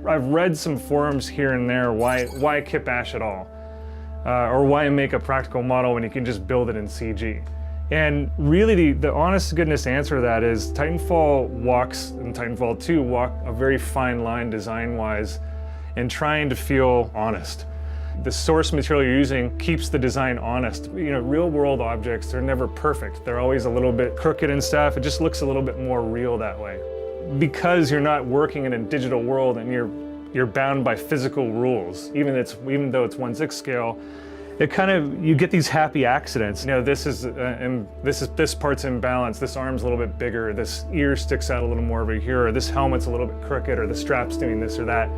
I've read some forums here and there, why kit bash at all? Or why make a practical model when you can just build it in CG? And really the honest to goodness answer to that is Titanfall and Titanfall 2 walk a very fine line design-wise in trying to feel honest. The source material you're using keeps the design honest. You know, real world objects, they're never perfect. They're always a little bit crooked and stuff. It just looks a little bit more real that way. Because you're not working in a digital world and you're bound by physical rules, even though it's 1/6 scale, you get these happy accidents. You know, this part's imbalanced, this arm's a little bit bigger, this ear sticks out a little more over here, or this helmet's a little bit crooked, or the strap's doing this or that.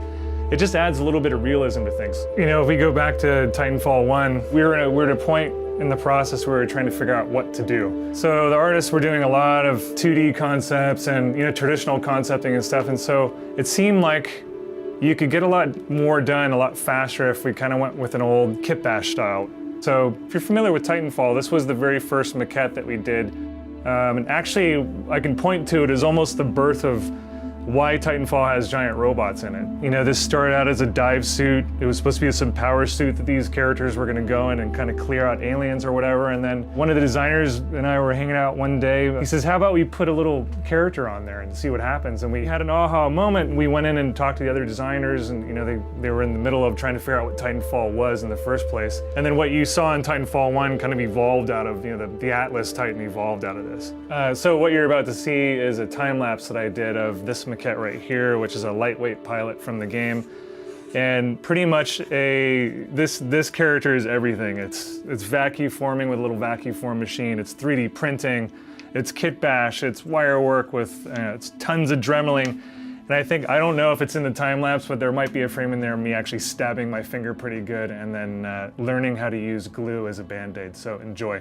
It just adds a little bit of realism to things. You know, if we go back to Titanfall 1, we were at a point in the process where we were trying to figure out what to do. So the artists were doing a lot of 2D concepts and, you know, traditional concepting and stuff, and so it seemed like you could get a lot more done a lot faster if we kind of went with an old kit bash style. So if you're familiar with Titanfall, this was the very first maquette that we did. And actually, I can point to it as almost the birth of why Titanfall has giant robots in it. You know, this started out as a dive suit. It was supposed to be some power suit that these characters were going to go in and kind of clear out aliens or whatever. And then one of the designers and I were hanging out one day. He says, how about we put a little character on there and see what happens? And we had an aha moment, and we went in and talked to the other designers, and you know, they were in the middle of trying to figure out what Titanfall was in the first place. And then what you saw in Titanfall 1 kind of evolved out of, you know, the Atlas Titan evolved out of this. So what you're about to see is a time lapse that I did of this maquette right here, which is a lightweight pilot from the game, and pretty much this character is everything. It's vacuum forming with a little vacuum form machine. It's 3D printing. It's kit bash. It's wire work with it's tons of dremeling. And I don't know if it's in the time lapse, but there might be a frame in there of me actually stabbing my finger pretty good and then learning how to use glue as a band-aid. So enjoy.